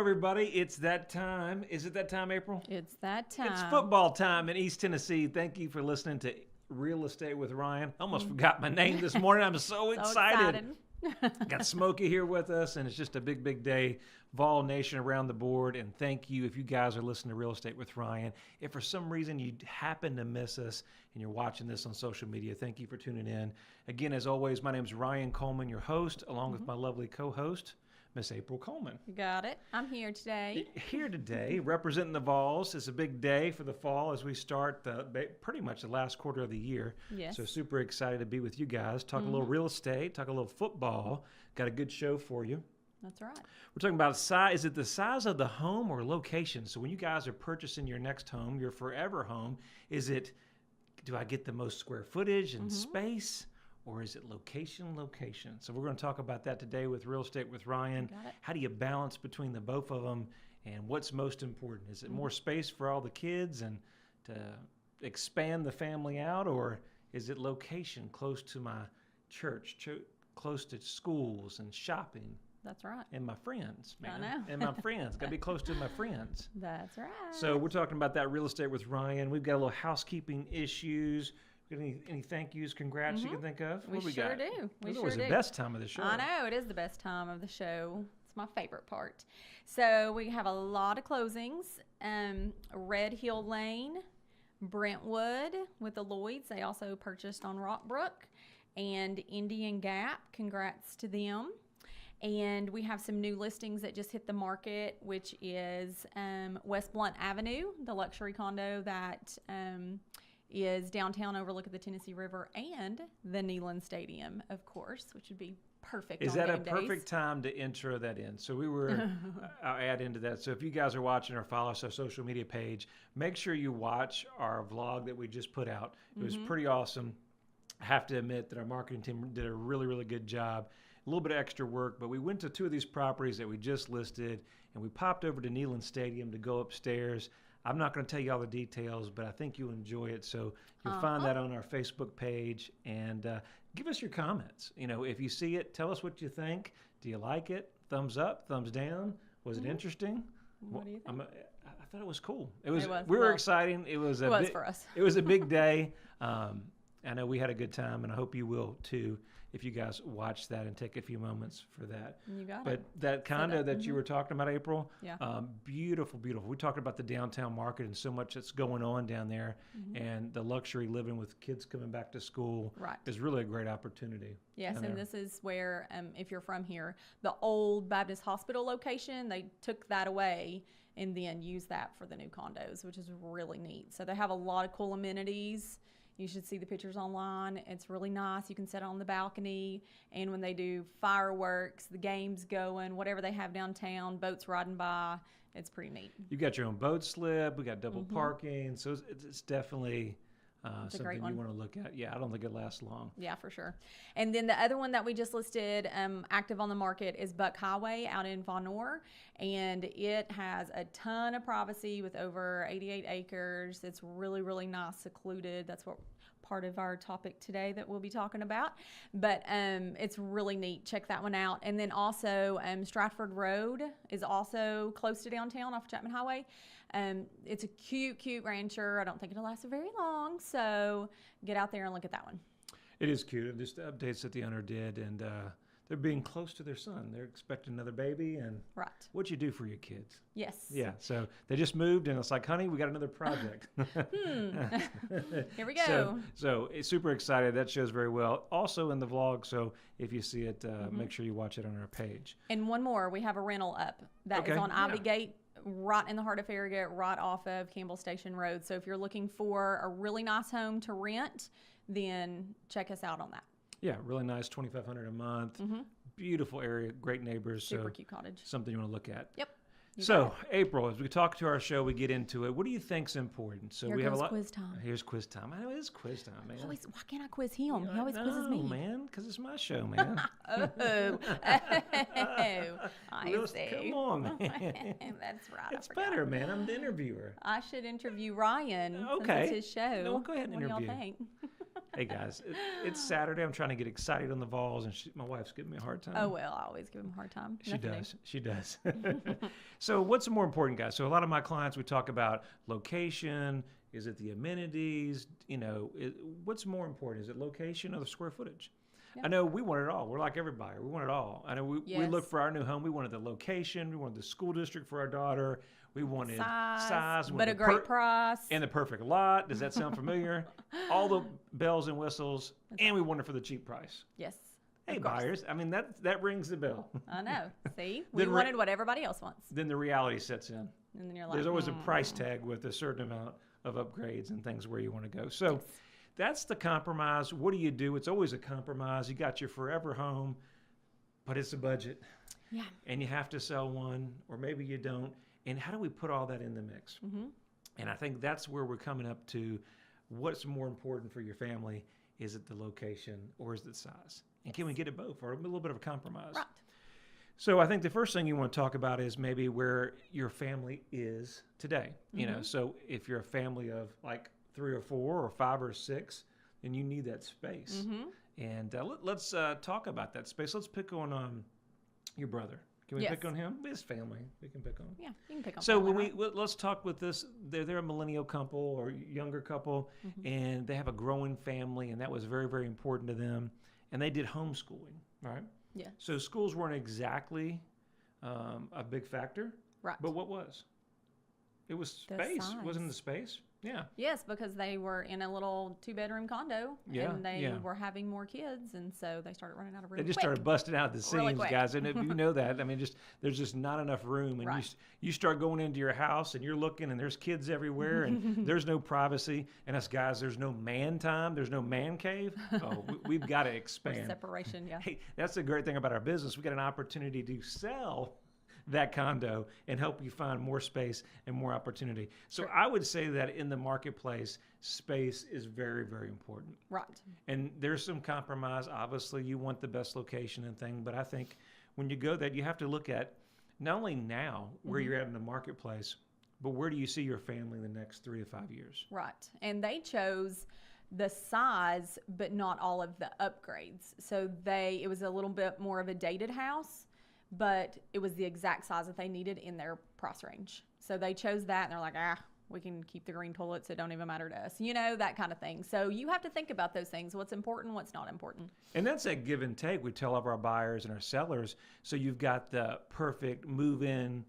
everybody. It's that time. Is it that time, April? It's that time. It's football time in East Tennessee. Thank you for listening to Real Estate with Ryan. I almost forgot my name this morning. I'm so excited. Got Smokey here with us, and it's just a big, big day. Vol Nation around the board, and thank you if you guys are listening to Real Estate with Ryan. If for some reason you happen to miss us and you're watching this on social media, thank you for tuning in. Again, as always, my name is Ryan Coleman, your host, along with my lovely co-host, Miss April Coleman. You got it. I'm here today. Here today, representing the Vols. It's a big day for the fall as we start pretty much the last quarter of the year. Yes. So super excited to be with you guys. Talk a little real estate, talk a little football. Got a good show for you. That's right. We're talking about size. Is it the size of the home or location? So when you guys are purchasing your next home, your forever home, is it, do I get the most square footage and space? Or is it location? So we're going to talk about that today with Real Estate with Ryan. How do you balance between the both of them, and what's most important? Is it more space for all the kids and to expand the family out, or is it location close to my church, close to schools and shopping? That's right. And my friends, man. I know. And my friends. Got to be close to my friends. That's right. So we're talking about that Real Estate with Ryan. We've got a little housekeeping issues. Any thank yous, congrats you can think of? We what sure got? do. It's always the best time of the show. I know. It is the best time of the show. It's my favorite part. So we have a lot of closings. Red Hill Lane, Brentwood with the Lloyds. They also purchased on Rockbrook. And Indian Gap. Congrats to them. And we have some new listings that just hit the market, which is West Blunt Avenue, the luxury condo that is downtown overlooking the Tennessee River, and the Neyland Stadium, of course, which would be perfect. Is that a perfect time to intro that in? So I'll add into that. So if you guys are watching or follow us on our social media page, make sure you watch our vlog that we just put out. It was pretty awesome. I have to admit that our marketing team did a really, really good job. A little bit of extra work, but we went to two of these properties that we just listed, and we popped over to Neyland Stadium to go upstairs. I'm not going to tell you all the details, but I think you'll enjoy it. So you'll find that on our Facebook page, and give us your comments. You know, if you see it, tell us what you think. Do you like it? Thumbs up, thumbs down. Was it interesting? What do you think? I thought it was cool. We were Well, exciting. It was for us. It was a big day. I know we had a good time, and I hope you will too if you guys watch that and take a few moments for that. You got it. But that condo that you were talking about, April, Yeah. Beautiful, beautiful. We talked about the downtown market and so much that's going on down there, and the luxury living with kids coming back to school is really a great opportunity. Yes, and this is where, if you're from here, the old Baptist Hospital location, they took that away and then used that for the new condos, which is really neat. So they have a lot of cool amenities. You should see the pictures online. It's really nice. You can sit on the balcony, and when they do fireworks, the games going, whatever they have downtown, boats riding by, it's pretty neat. You got your own boat slip. We got double parking, so it's definitely something you want to look at. Yeah, I don't think it lasts long. Yeah, for sure. And then the other one that we just listed, active on the market, is Buck Highway out in Von Nuur, and it has a ton of privacy with over 88 acres. It's really, really nice, secluded. That's what part of our topic today that we'll be talking about. But it's really neat. Check that one out. And then also Stratford Road is also close to downtown off Chapman Highway. It's a cute, cute rancher. I don't think it'll last very long, so get out there and look at that one. It is cute. Just the updates that the owner did, and they're being close to their son. They're expecting another baby, and what you do for your kids. Yes. Yeah, so they just moved, and it's like, honey, we got another project. Here we go. So it's super excited. That shows very well. Also in the vlog, so if you see it, make sure you watch it on our page. And one more, we have a rental up that is on Ivy Gate, right in the heart of Farragut, right off of Campbell Station Road. So if you're looking for a really nice home to rent, then check us out on that. Yeah, really nice, $2,500 a month. Beautiful area, great neighbors. Super cute cottage. Something you want to look at. Yep. So, April, as we talk to our show, we get into it. What do you think's important? So we have a lot. Quiz time. Here's quiz time. I know it is quiz time, man. Why can't I quiz him? He always quizzes me. Man, because it's my show, man. I see. Come on, man. That's right. It's better, man. I'm the interviewer. I should interview Ryan. Okay. Since it's his show. No, go ahead and what interview. What do y'all think? Hey guys, it's Saturday. I'm trying to get excited on the Vols, and my wife's giving me a hard time. Oh, well, I always give them a hard time. She does. She does. So what's more important, guys? So a lot of my clients, we talk about location. Is it the amenities? What's more important? Is it location or the square footage? Yep. I know we want it all. We're like everybody. We want it all. I know we look for our new home. We wanted the location. We wanted the school district for our daughter. We wanted size, but a great price. And the perfect lot. Does that sound familiar? All the bells and whistles. And we want it for the cheap price. Yes. Hey, buyers. I mean, that rings the bell. I know. See? We wanted what everybody else wants. Then the reality sets in. And then you're like, there's always a price tag with a certain amount of upgrades and things where you want to go. So that's the compromise. What do you do? It's always a compromise. You got your forever home, but it's a budget. Yeah. And you have to sell one, or maybe you don't. And how do we put all that in the mix? Mm-hmm. And I think that's where we're coming up to what's more important for your family. Is it the location or is it size? And can we get it both, or a little bit of a compromise? Right. So I think the first thing you want to talk about is maybe where your family is today. Mm-hmm. So if you're a family of like 3 or 4 or 5 or 6, then you need that space. Mm-hmm. And let's talk about that space. Let's pick on your brother. Can we pick on him? His family. We can pick on him. Yeah, you can pick on. So let's talk with this. They're a millennial couple or younger couple, and they have a growing family, and that was very, very important to them. And they did homeschooling, right? Yeah. So schools weren't exactly a big factor, right? But what was? It was space. Wasn't the space? Yeah. Yes, because they were in a little 2-bedroom condo, and they were having more kids, and so they started running out of room. They just started busting out the seams, guys. And if you know that, I mean, there's just not enough room, and you start going into your house, and you're looking, and there's kids everywhere, and there's no privacy. And us guys, there's no man time, there's no man cave. Oh, we've got to expand. Separation, yeah. Hey, that's the great thing about our business. We got an opportunity to sell that condo and help you find more space and more opportunity. So I would say that in the marketplace, space is very, very important. Right. And there's some compromise. Obviously, you want the best location and thing, but I think when you go that, you have to look at not only now where you're at in the marketplace, but where do you see your family in the next 3 to 5 years? Right. And they chose the size, but not all of the upgrades. So it was a little bit more of a dated house, but it was the exact size that they needed in their price range. So they chose that, and they're like, we can keep the green toilets. It don't even matter to us, that kind of thing. So you have to think about those things, what's important, what's not important. And that's that give and take we tell all of our buyers and our sellers. So you've got the perfect move in,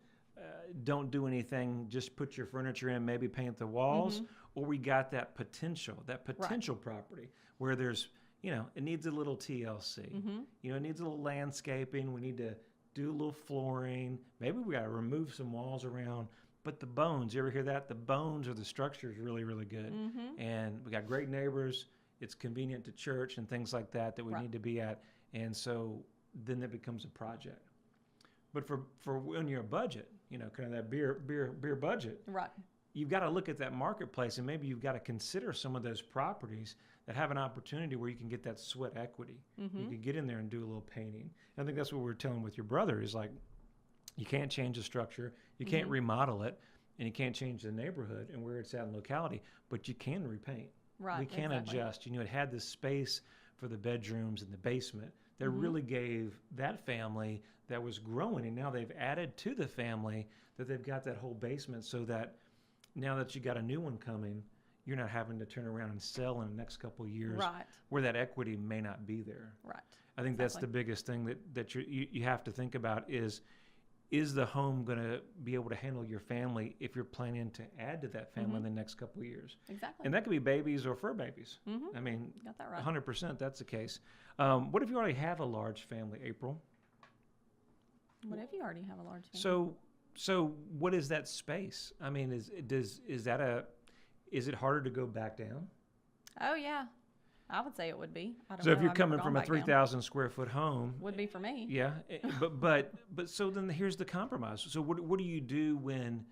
don't do anything, just put your furniture in, maybe paint the walls, or we got that potential property where there's, it needs a little TLC. It needs a little landscaping. We need to do a little flooring. Maybe we got to remove some walls around. But the bones, you ever hear that? The bones or the structure is really, really good. And we got great neighbors. It's convenient to church and things like that we need to be at. And so then it becomes a project. But for when you're a budget, kind of that beer budget, right? You've got to look at that marketplace, and maybe you've got to consider some of those properties that have an opportunity where you can get that sweat equity. You can get in there and do a little painting. And I think that's what we're telling with your brother is like, you can't change the structure, you can't remodel it, and you can't change the neighborhood and where it's at in locality, but you can repaint. Right. We can adjust. It had this space for the bedrooms and the basement that really gave that family that was growing, and now they've added to the family that they've got that whole basement so that now that you got a new one coming, you're not having to turn around and sell in the next couple of years where that equity may not be there. Right. I think that's the biggest thing that you have to think about is the home going to be able to handle your family if you're planning to add to that family in the next couple of years? Exactly. And that could be babies or fur babies. I mean, got that right. 100% that's the case. What if you already have a large family, April? What if you already have a large family? So what is that space? I mean, is it harder to go back down? Oh yeah, I would say it would be. So if you're coming from a 3,000 square foot home, would be for me. Yeah, but so then here's the compromise. So what do you do when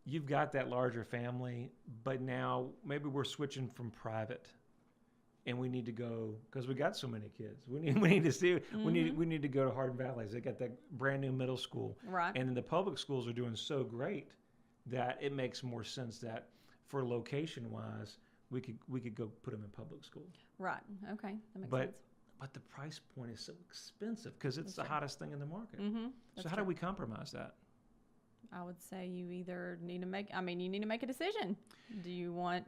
you've got that larger family, but now maybe we're switching from private, and we need to go because we got so many kids. We need to see. We need to go to Hardin Valleys. They got that brand new middle school, right? And then the public schools are doing so great that it makes more sense that for location wise, we could go put them in public school. Right. Okay. That makes sense. But the price point is so expensive because it's the true. hottest thing in the market. Mm-hmm. So how do we compromise that? I would say you either need to make a decision. Do you want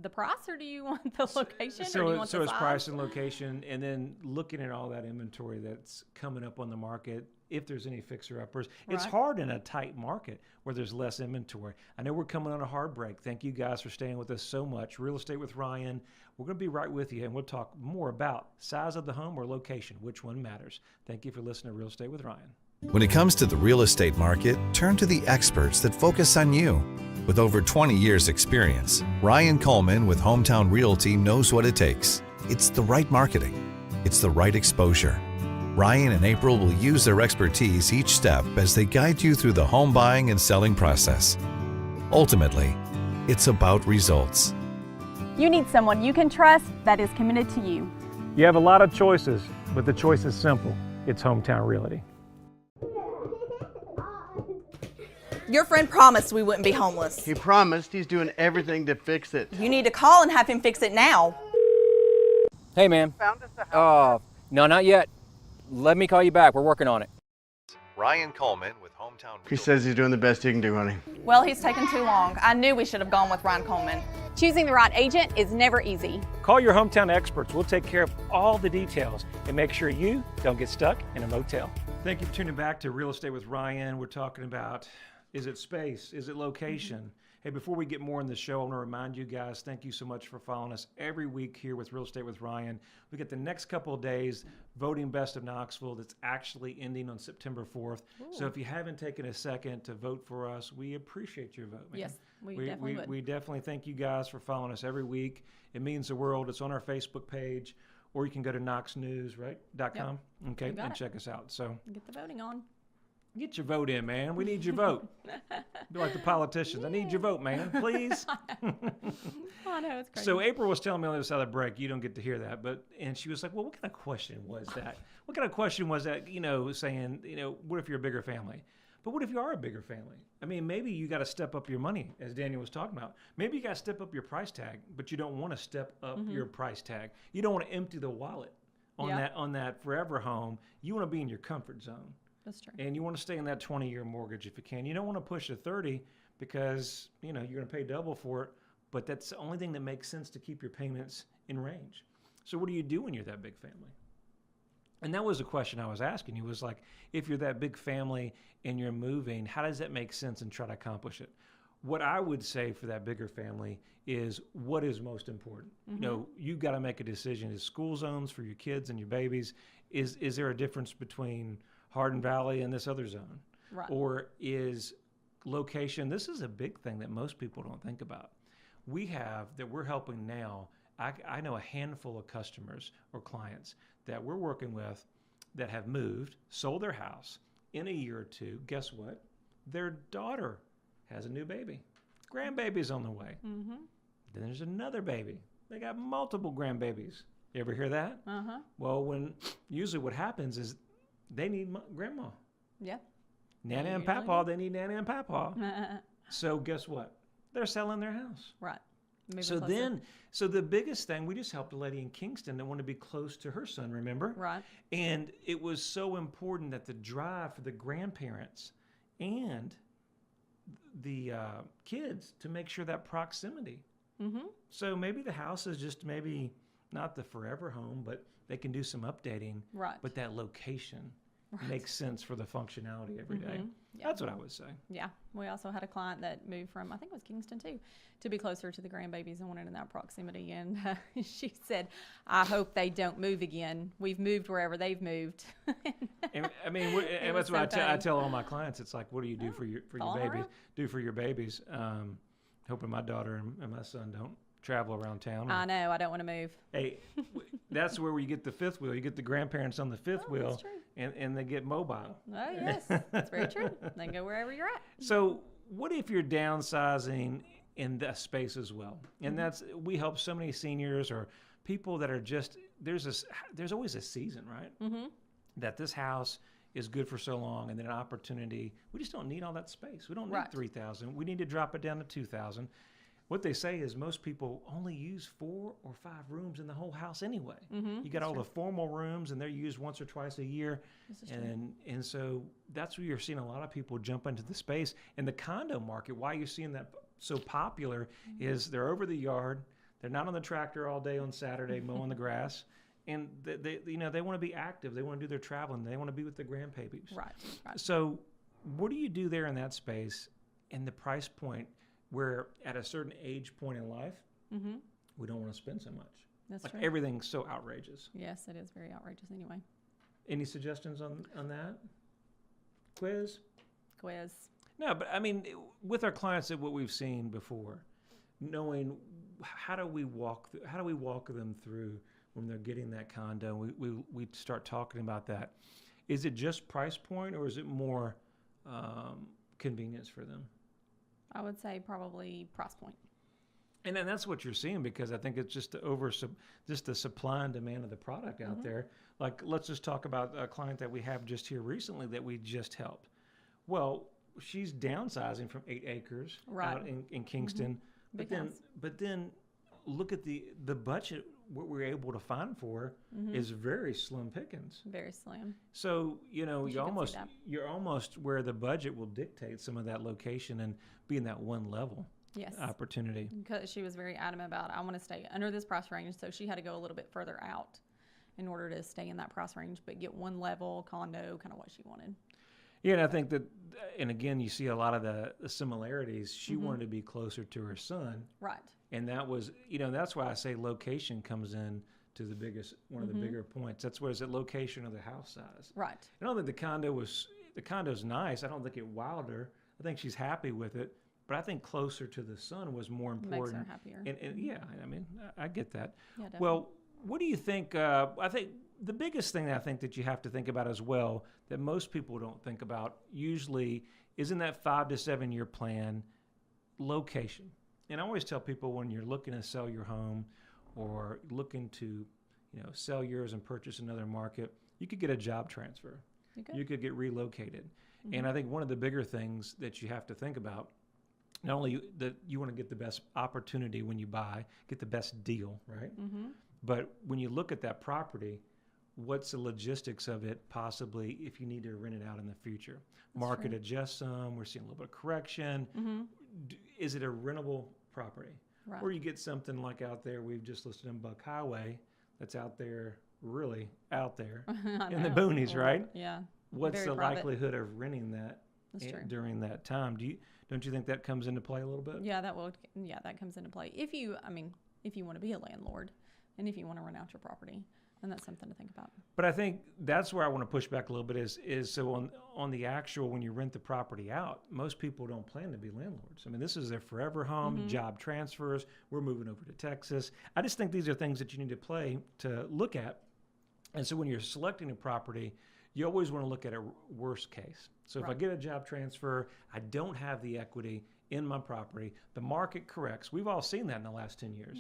the price or do you want the location or do you want the it's size? price and location, and then looking at all that inventory that's coming up on the market, if there's any fixer-uppers. It's Right. hard in a tight market where there's less inventory. I know we're coming on a hard break. Thank you guys for staying with us so much. Real Estate with Ryan. We're going to be right with you, and we'll talk more about size of the home or location, which one matters. Thank you for listening to Real Estate with Ryan. When it comes to the real estate market, turn to the experts that focus on you. With over 20 years experience, Ryan Coleman with Hometown Realty knows what it takes. It's the right marketing. It's the right exposure. Ryan and April will use their expertise each step as they guide you through the home buying and selling process. Ultimately, it's about results. You need someone you can trust that is committed to you. You have a lot of choices, but the choice is simple. It's Hometown Realty. Your friend promised we wouldn't be homeless. He promised. He's doing everything to fix it. You need to call and have him fix it now. Hey, ma'am. Found us a house. No, not yet. Let me call you back. We're working on it. Ryan Coleman with Hometown Realty. He says he's doing the best he can do, honey. Well, he's taken too long. I knew we should have gone with Ryan Coleman. Choosing the right agent is never easy. Call your hometown experts. We'll take care of all the details and make sure you don't get stuck in a motel. Thank you for tuning back to Real Estate with Ryan. We're talking about, is it space? Is it location? Hey, before we get more in the show, I want to remind you guys, thank you so much for following us every week here with Real Estate with Ryan. We get the next couple of days voting Best of Knoxville that's actually ending on September 4th. Ooh. So if you haven't taken a second to vote for us, we appreciate your vote, man. Yes, we definitely would. We definitely thank you guys for following us every week. It means the world. It's on our Facebook page, or you can go to knoxnews.com, okay, and check us out. So get the voting on. Get your vote in, man. We need your vote. Be like the politicians. I need your vote, man. Please. I know, it's crazy. So April was telling me on the other side of the break, you don't get to hear that, and she was like, well, what kind of question was that? What kind of question was that, saying, what if you're a bigger family? But what if you are a bigger family? I mean, maybe you got to step up your money, as Daniel was talking about. Maybe you got to step up your price tag, but you don't want to step up your price tag. You don't want to empty the wallet on that forever home. You want to be in your comfort zone. That's true. And you want to stay in that 20-year mortgage if you can. You don't want to push to 30 because, you're going to pay double for it, but that's the only thing that makes sense to keep your payments in range. So what do you do when you're that big family? And that was a question I was asking you, was like, if you're that big family and you're moving, how does that make sense and try to accomplish it? What I would say for that bigger family is what is most important. You've got to make a decision. Is school zones for your kids and your babies, is there a difference between Hardin Valley and this other zone? Right. Or is location, this is a big thing that most people don't think about. We're helping now, I know a handful of customers or clients that we're working with that have moved, sold their house in a year or two. Guess what? Their daughter has a new baby. Grandbaby's on the way. Mm-hmm. Then there's another baby. They got multiple grandbabies. You ever hear that? Uh-huh. Well, usually what happens is they need grandma. Yeah. Nana and Papa, they need Nana and Papa. So guess what? They're selling their house. Right. So the biggest thing, we just helped a lady in Kingston that wanted to be close to her son, remember? Right. And it was so important that the drive for the grandparents and the kids to make sure that proximity. Mm-hmm. So maybe the house is just maybe not the forever home, but they can do some updating. Right. But that location makes sense for the functionality every day. Yeah. That's what I would say. Yeah. We also had a client that moved from, I think it was Kingston too, to be closer to the grandbabies and wanted in that proximity. And she said, I hope they don't move again. We've moved wherever they've moved. And that's what I tell all my clients. It's like, what do you do for your babies? Around. Do for your babies. Hoping my daughter and my son don't travel around town. I know. I don't want to move. Hey, that's where you get the fifth wheel. You get the grandparents on the fifth wheel. That's true. And they get mobile. Oh, yes. That's very true. They can go wherever you're at. So what if you're downsizing in that space as well? And we help so many seniors or people that are just, there's always a season, right? Mm-hmm. That this house is good for so long and then an opportunity. We just don't need all that space. We don't need 3,000. We need to drop it down to 2,000. what they say is most people only use 4 or 5 rooms in the whole house anyway. You got all the formal rooms, and they're used once or twice a year, and so that's where you're seeing a lot of people jump into the space. And the condo market, why you're seeing that so popular, is they're over the yard, they're not on the tractor all day on Saturday mowing the grass, and they want to be active, they want to do their traveling, they want to be with their grandbabies. Right. So, what do you do there in that space, and the price point? Where at a certain age point in life, we don't want to spend so much. That's true. Everything's so outrageous. Yes, it is very outrageous anyway. Any suggestions on that? Quiz? No, but I mean, with our clients, what we've seen before, knowing how do we walk them through when they're getting that condo? We start talking about that. Is it just price point, or is it more convenience for them? I would say probably price point. And then that's what you're seeing, because I think it's just the supply and demand of the product out there. Like, let's just talk about a client that we have just here recently that we just helped. Well, she's downsizing from 8 acres out in Kingston, but then look at the budget. What we're able to find for her is very slim pickings. Very slim. So you're almost where the budget will dictate some of that location and be in that one level opportunity. Because she was very adamant about, I want to stay under this price range, so she had to go a little bit further out in order to stay in that price range, but get one level condo, kind of what she wanted. Yeah, and I think that, and again, you see a lot of the similarities. She wanted to be closer to her son. Right. And that was, that's why I say location comes in to one of the bigger points. That's what is it, location or the house size. Right. I don't think the condo's nice. I don't think it wowed her. I think she's happy with it. But I think closer to the son was more important. Makes her happier. And yeah, I mean, I get that. Yeah, definitely. Well, what do you think? I think the biggest thing that I think that you have to think about as well, that most people don't think about usually, is in that 5 to 7 year plan, location. And I always tell people, when you're looking to sell your home or looking to, sell yours and purchase another market, you could get a job transfer. You could get relocated. And I think one of the bigger things that you have to think about, not only that you want to get the best opportunity when you buy, get the best deal, right? But when you look at that property, what's the logistics of it possibly if you need to rent it out in the future? Market adjust some, we're seeing a little bit of correction. Is it a rentable property? Right. Or you get something like out there, we've just listed in Buck Highway, that's out there, really out there in the boonies, right? Yeah. What's Very the private. likelihood of renting that during that time? Don't you think that comes into play a little bit? Yeah, that comes into play. If you want to be a landlord and if you want to rent out your property, then that's something to think about. But I think that's where I want to push back a little bit is so on the actual, when you rent the property out, most people don't plan to be landlords. I mean, this is their forever home, job transfers, we're moving over to Texas. I just think these are things that you need to look at. And so when you're selecting a property, you always want to look at a worst case. So if I get a job transfer, I don't have the equity in my property, the market corrects. We've all seen that in the last 10 years.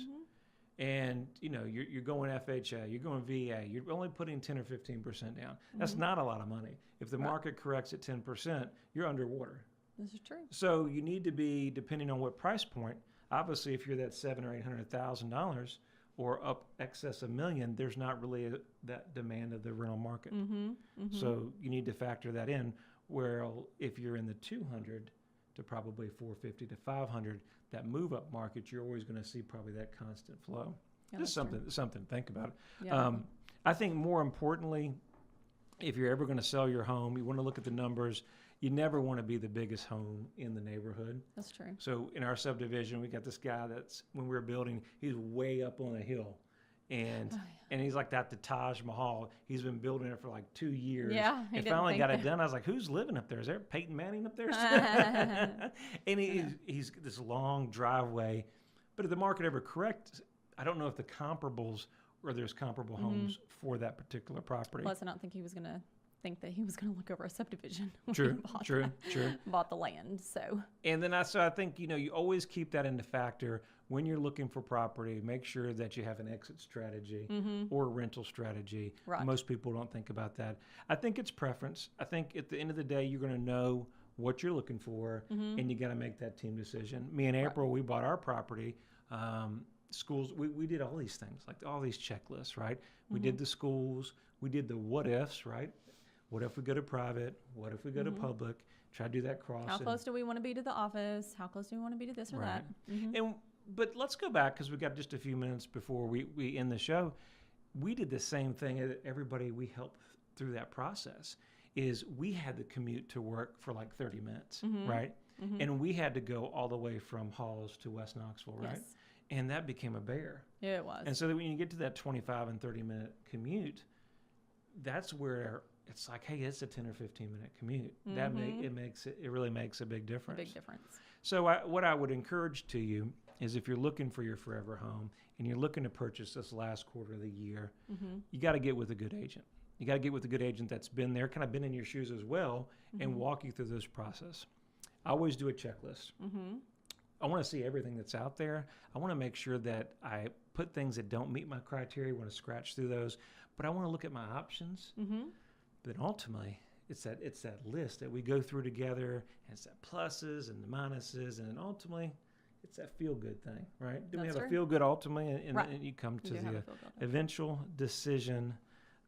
And you're going FHA, you're going VA, you're only putting 10 or 15% down. That's not a lot of money. If the market corrects at 10%, you're underwater. This is true. So you need to be, depending on what price point, obviously if you're that $700,000 or $800,000 or up excess of $1 million, there's not really that demand of the rental market. So you need to factor that in. Where if you're in the 200 to probably 450 to 500, that move up market, you're always going to see probably that constant flow. Yeah, Just something to think about. Yeah. I think more importantly, if you're ever going to sell your home, you want to look at the numbers. You never want to be the biggest home in the neighborhood. That's true. So in our subdivision, we got this guy that's, when we were building, he's way up on a hill. And he's like that, the Taj Mahal. He's been building it for like 2 years. Yeah, and finally got it done. I was like, who's living up there? Is there Peyton Manning up there? And he's this long driveway. But if the market ever corrects, I don't know if the comparables or there's comparable homes for that particular property. Plus, I don't think he was going to think that he was going to look over a subdivision. True. Bought the land, so. And then I think, you always keep that into factor when you're looking for property. Make sure that you have an exit strategy or a rental strategy. Right. Most people don't think about that. I think it's preference. I think at the end of the day, you're going to know what you're looking for, and you got to make that team decision. Me and April, we bought our property. Schools, we did all these things, like all these checklists, right? We did the schools, we did the what ifs, right? What if we go to private? What if we go to public? Try to do that cross. How close do we want to be to the office? How close do we want to be to this or that? But let's go back, because we got just a few minutes before we end the show. We did the same thing that everybody we helped through that process. Is we had to commute to work for like 30 minutes, right? And we had to go all the way from Halls to West Knoxville, right? Yes. And that became a bear. Yeah, it was. And so when you get to that 25 and 30-minute commute, that's where it's like, hey, it's a 10 or 15-minute commute. That it really makes a big difference. A big difference. So what I would encourage to you is, if you're looking for your forever home and you're looking to purchase this last quarter of the year, you got to get with a good agent. You got to get with a good agent that's been there, kind of been in your shoes as well, and walk you through this process. I always do a checklist. I want to see everything that's out there. I want to make sure that I put things that don't meet my criteria. I want to scratch through those, but I want to look at my options. But ultimately, it's that list that we go through together, and it's that pluses and the minuses, and then ultimately, it's that feel-good thing, right? Then we have a feel-good ultimately, and you come to the eventual decision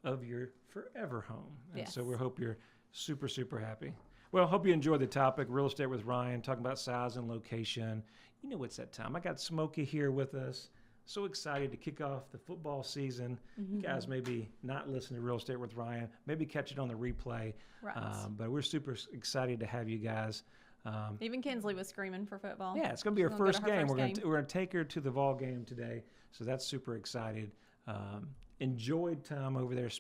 of your forever home. And so we hope you're super, super happy. Well, hope you enjoyed the topic, Real Estate with Ryan, talking about size and location. You know it's that time. I got Smokey here with us. So excited to kick off the football season. You guys maybe not listen to Real Estate with Ryan, maybe catch it on the replay. Right. But we're super excited to have you guys. Even Kinsley was screaming for football. Yeah, it's going to be her first game. We're going to take her to the Vol game today. So that's super excited. Enjoyed time over there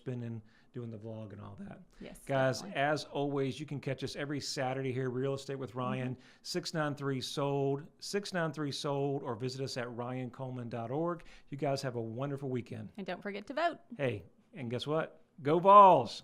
doing the vlog and all that. Yes, guys, definitely. As always, you can catch us every Saturday here, Real Estate with Ryan, 693-SOLD, or visit us at ryancoleman.org. You guys have a wonderful weekend. And don't forget to vote. Hey, and guess what? Go Vols!